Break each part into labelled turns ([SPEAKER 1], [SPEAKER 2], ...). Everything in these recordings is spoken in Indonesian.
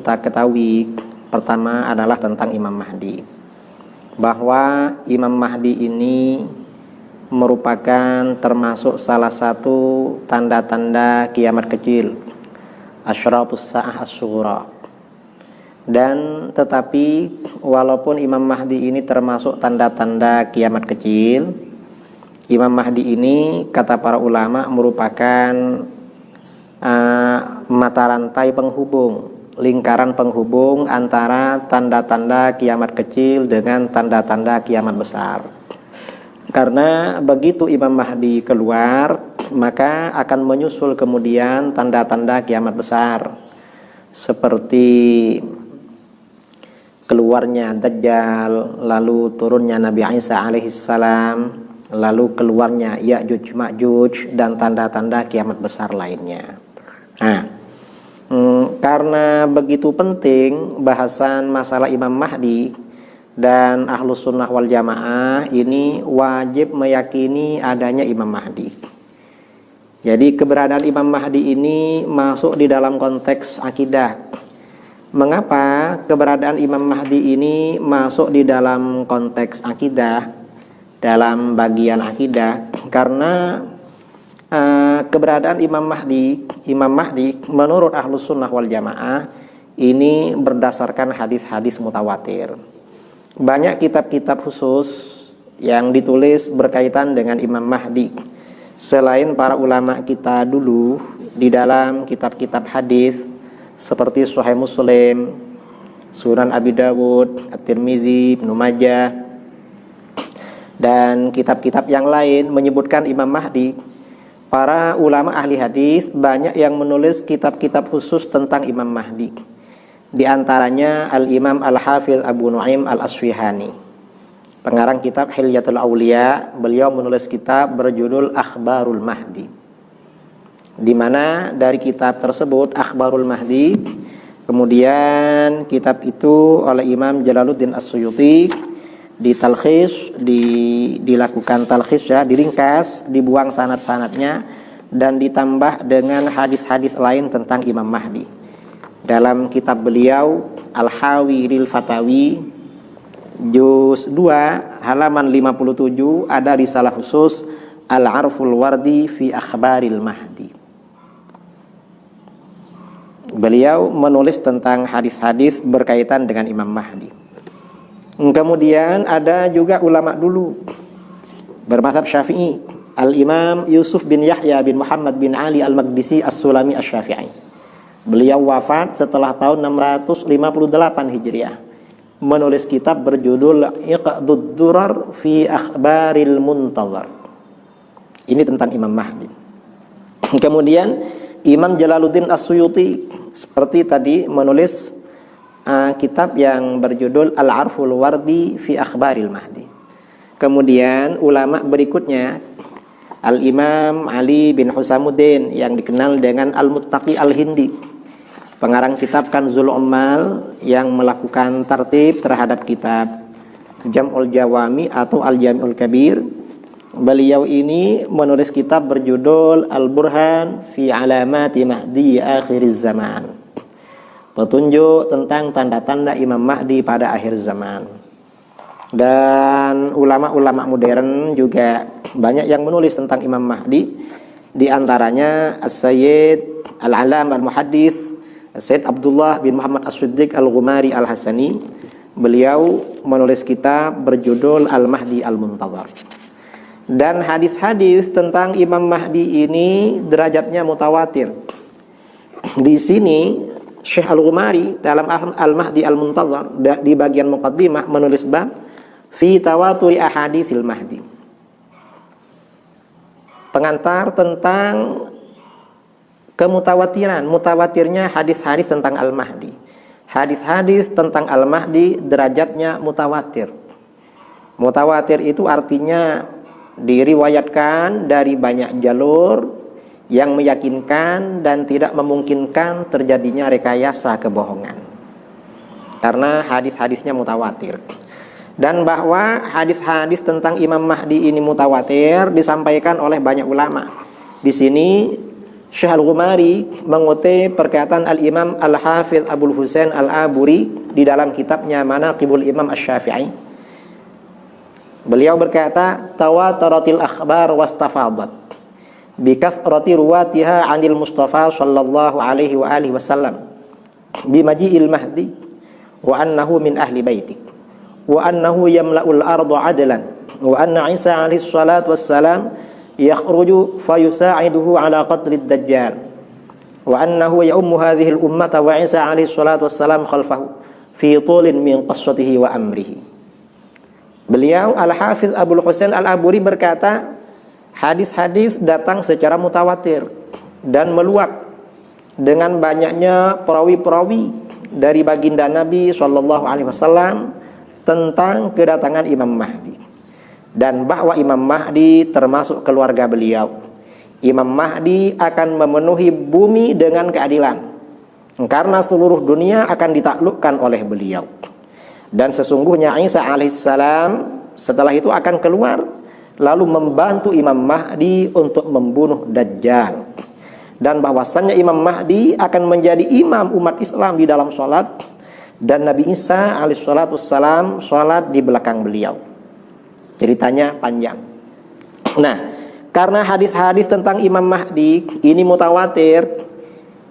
[SPEAKER 1] kita ketahui pertama adalah tentang Imam Mahdi, bahwa Imam Mahdi ini merupakan termasuk salah satu tanda-tanda kiamat kecil, asyratus sa'ah as-sughra. Dan tetapi walaupun Imam Mahdi ini termasuk tanda-tanda kiamat kecil, Imam Mahdi ini kata para ulama merupakan mata rantai penghubung, lingkaran penghubung antara tanda-tanda kiamat kecil dengan tanda-tanda kiamat besar. Karena begitu Imam Mahdi keluar, maka akan menyusul kemudian tanda-tanda kiamat besar, seperti keluarnya Dajjal, lalu turunnya Nabi Isa alaihissalam, lalu keluarnya Ya'juj Ma'juj, dan tanda-tanda kiamat besar lainnya. Nah, karena begitu penting bahasan masalah Imam Mahdi, dan Ahlus Sunnah wal Jamaah ini wajib meyakini adanya Imam Mahdi. Jadi keberadaan Imam Mahdi ini masuk di dalam konteks akidah. Mengapa keberadaan Imam Mahdi ini masuk di dalam konteks akidah, dalam bagian akidah? Karena keberadaan Imam Mahdi menurut Ahlus Sunnah wal Jamaah ini berdasarkan hadis-hadis mutawatir. Banyak kitab-kitab khusus yang ditulis berkaitan dengan Imam Mahdi. Selain para ulama kita dulu di dalam kitab-kitab hadis seperti Sahih Muslim, Sunan Abi Dawud, At-Tirmidzi, Ibnu Majah, dan kitab-kitab yang lain menyebutkan Imam Mahdi, para ulama ahli hadis banyak yang menulis kitab-kitab khusus tentang Imam Mahdi. Di antaranya Al-Imam Al-Hafidh Abu Nu'aim Al-Asfihani, pengarang kitab Hilyatul Auliya, beliau menulis kitab berjudul Akhbarul Mahdi, di mana dari kitab tersebut Akhbarul Mahdi, kemudian kitab itu oleh Imam Jalaluddin As-Suyuti ditalkhis, dilakukan talkhis ya, diringkas, dibuang sanad-sanadnya, dan ditambah dengan hadis-hadis lain tentang Imam Mahdi. Dalam kitab beliau Al-Hawi lil Fatawi juz 2 halaman 57 ada risalah khusus Al-Arful Wardi fi Akhbaril Mahdi. Beliau menulis tentang hadis-hadis berkaitan dengan Imam Mahdi. Kemudian ada juga ulama dulu bermazhab Syafi'i, Al-Imam Yusuf bin Yahya bin Muhammad bin Ali Al-Maqdisi As-Sulami Asy-Syafi'i. Beliau wafat setelah tahun 658 Hijriah, menulis kitab berjudul Iqdud Durar fi Akhbaril Muntazar. Ini tentang Imam Mahdi. Kemudian Imam Jalaluddin As-Suyuti seperti tadi menulis kitab yang berjudul Al-Arful Wardi fi Akhbaril Mahdi. Kemudian ulama berikutnya Al-Imam Ali bin Husamuddin yang dikenal dengan Al-Muttaqi Al-Hindi, pengarang kitab Kanzul Ummal yang melakukan tertib terhadap kitab Jam'ul Jawami atau Al-Jami'ul Kabir. Beliau ini menulis kitab berjudul Al-Burhan fi Alamati Mahdi Akhiriz Zaman, petunjuk tentang tanda-tanda Imam Mahdi pada akhir zaman. Dan ulama-ulama modern juga banyak yang menulis tentang Imam Mahdi, di antaranya As-Sayyid Al-Alam Al-Muhaddits Sayyid Abdullah bin Muhammad As-Siddiq Al-Ghumari Al-Hasani. Beliau menulis kitab berjudul Al-Mahdi Al-Muntazar. Dan hadis-hadis tentang Imam Mahdi ini derajatnya mutawatir. Di sini Syekh Al-Ghumari dalam Al-Mahdi Al-Muntazar di bagian muqaddimah menulis bab fi tawaturi ahaditsil Mahdi, pengantar tentang mutawatirnya hadis-hadis tentang Al-Mahdi. Hadis-hadis tentang Al-Mahdi derajatnya mutawatir. Mutawatir itu artinya diriwayatkan dari banyak jalur yang meyakinkan dan tidak memungkinkan terjadinya rekayasa kebohongan, karena hadis-hadisnya mutawatir. Dan bahwa hadis-hadis tentang Imam Mahdi ini mutawatir disampaikan oleh banyak ulama. Di sini Syekh Al-Ghumari mengutip perkataan Al-Imam Al-Hafidh Abul Husain Al-Aburi di dalam kitabnya Manaqibul Imam Asy-Syafi'i. Beliau berkata, tawataratil akhbar wastafadat bi kathrati ruwatiha 'anil Mustafa sallallahu alaihi wa alihi wasallam bi maji'il mahdi wa annahu min ahli baitik wa annahu yamla'ul arda 'adlan wa anna Isa alaihi salatu wassalam yakhruju fayusa'iduhu ala qatlid dajjal wa annahu ya'ummu hadhihi al-ummata wa Isa alaihi salatu wassalam khalfahu fi tulin min qassatihi wa amrihi. Beliau Al-Hafidh Abul Husain Al-Aburi berkata, hadis-hadis datang secara mutawatir dan meluap dengan banyaknya perawi-perawi dari baginda Nabi sallallahu alaihi wasallam tentang kedatangan Imam Mahdi. Dan bahwa Imam Mahdi termasuk keluarga beliau. Imam Mahdi akan memenuhi bumi dengan keadilan, karena seluruh dunia akan ditaklukkan oleh beliau. Dan sesungguhnya Isa alaihissalam setelah itu akan keluar, lalu membantu Imam Mahdi untuk membunuh Dajjal. Dan bahwasannya Imam Mahdi akan menjadi imam umat Islam di dalam sholat, dan Nabi Isa alaihissalam sholat di belakang beliau. Ceritanya panjang. Nah, karena hadis-hadis tentang Imam Mahdi ini mutawatir,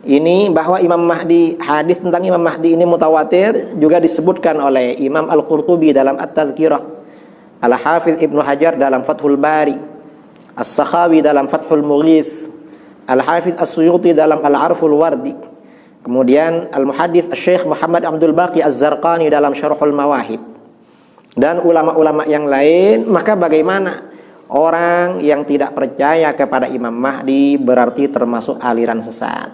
[SPEAKER 1] ini bahwa Imam Mahdi, hadis tentang Imam Mahdi ini mutawatir juga disebutkan oleh Imam Al-Qurtubi dalam At-Tadhkirah, Al-Hafidh Ibnu Hajar dalam Fathul Bari, As-Sakhawi dalam Fathul Mughith, Al-Hafidh As-Suyuti dalam Al-Arful Wardi, kemudian Al-Muhaddits Syekh Muhammad Abdul Baqi Az-Zarqani dalam Syarhul Mawahib, dan ulama-ulama yang lain. Maka bagaimana orang yang tidak percaya kepada Imam Mahdi berarti termasuk aliran sesat.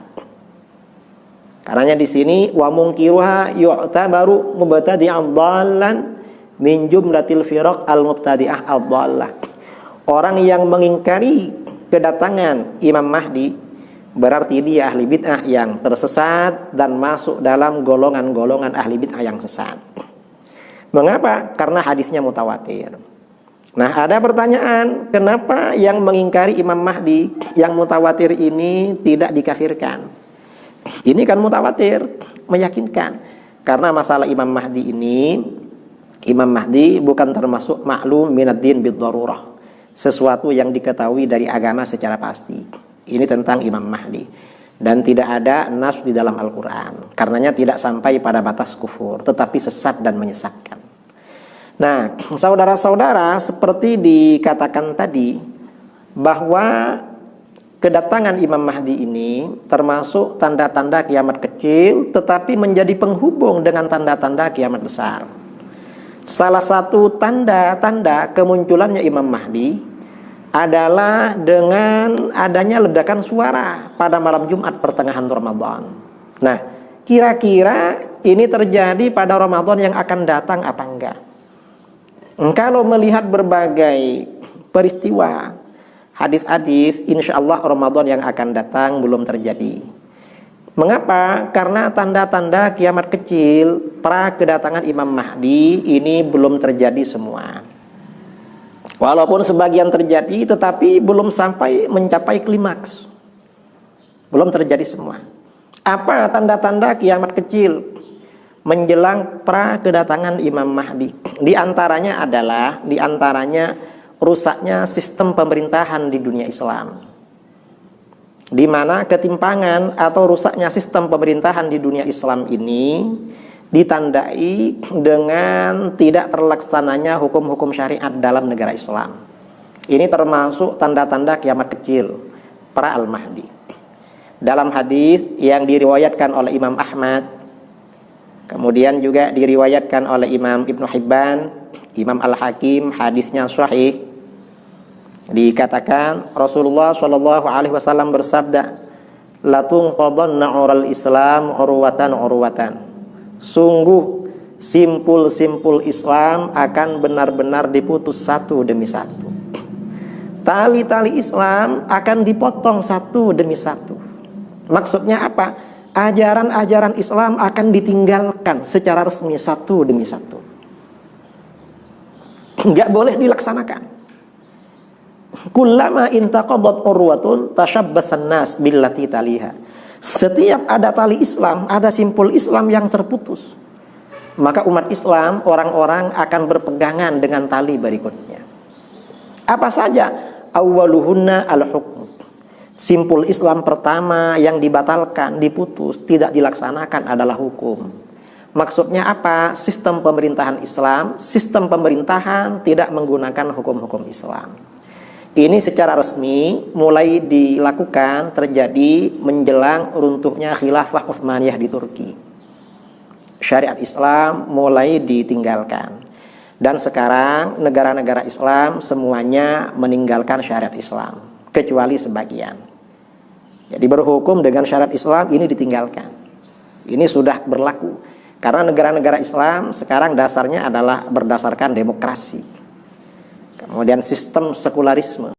[SPEAKER 1] Karenanya di sini wa munkiruha yu'tabaru mubtadi'an dhallan min jumlatil firaq al-mubtadi'ah ad-dhallah. Orang yang mengingkari kedatangan Imam Mahdi berarti dia ahli bid'ah yang tersesat dan masuk dalam golongan-golongan ahli bid'ah yang sesat. Mengapa? Karena hadisnya mutawatir. Nah, ada pertanyaan, kenapa yang mengingkari Imam Mahdi yang mutawatir ini tidak dikafirkan? Ini kan mutawatir, meyakinkan. Karena masalah Imam Mahdi ini, Imam Mahdi bukan termasuk maklum minad-din bid-darurah, sesuatu yang diketahui dari agama secara pasti. Ini tentang Imam Mahdi. Dan tidak ada nas di dalam Al-Quran. Karenanya tidak sampai pada batas kufur, tetapi sesat dan menyesatkan. Nah, saudara-saudara, seperti dikatakan tadi, bahwa kedatangan Imam Mahdi ini termasuk tanda-tanda kiamat kecil, tetapi menjadi penghubung dengan tanda-tanda kiamat besar. Salah satu tanda-tanda kemunculannya Imam Mahdi adalah dengan adanya ledakan suara pada malam Jumat pertengahan Ramadan. Nah, kira-kira ini terjadi pada Ramadan yang akan datang apa enggak? Kalau melihat berbagai peristiwa, hadis-hadis, insya Allah Ramadan yang akan datang belum terjadi. Mengapa? Karena tanda-tanda kiamat kecil pra kedatangan Imam Mahdi ini belum terjadi semua. Walaupun sebagian terjadi, tetapi belum sampai mencapai klimaks. Belum terjadi semua. Apa tanda-tanda kiamat kecil menjelang pra kedatangan Imam Mahdi? Di antaranya adalah, rusaknya sistem pemerintahan di dunia Islam. Di mana ketimpangan atau rusaknya sistem pemerintahan di dunia Islam ini ditandai dengan tidak terlaksananya hukum-hukum syariat dalam negara Islam. Ini termasuk tanda-tanda kiamat kecil para Al-Mahdi. Dalam hadis yang diriwayatkan oleh Imam Ahmad, kemudian juga diriwayatkan oleh Imam Ibnu Hibban, Imam Al-Hakim, hadisnya sahih, dikatakan Rasulullah SAW bersabda, "Latunqadanna ural Islam urwatan urwatan." Sungguh simpul-simpul Islam akan benar-benar diputus satu demi satu. Tali-tali Islam akan dipotong satu demi satu. Maksudnya apa? Ajaran-ajaran Islam akan ditinggalkan secara resmi satu demi satu. Nggak boleh dilaksanakan. Kullama intaqadat urwatun tashabbatsan nas billati taliha. Setiap ada tali Islam, ada simpul Islam yang terputus, maka umat Islam, orang-orang akan berpegangan dengan tali berikutnya. Apa saja? Awwaluhunna al-hukm. Simpul Islam pertama yang dibatalkan, diputus, tidak dilaksanakan adalah hukum. Maksudnya apa? Sistem pemerintahan Islam, sistem pemerintahan tidak menggunakan hukum-hukum Islam. Ini secara resmi mulai dilakukan terjadi menjelang runtuhnya khilafah Utsmaniyah di Turki. Syariat Islam mulai ditinggalkan. Dan sekarang negara-negara Islam semuanya meninggalkan syariat Islam, kecuali sebagian. Jadi berhukum dengan syariat Islam ini ditinggalkan. Ini sudah berlaku. Karena negara-negara Islam sekarang dasarnya adalah berdasarkan demokrasi. Kemudian sistem sekularisme.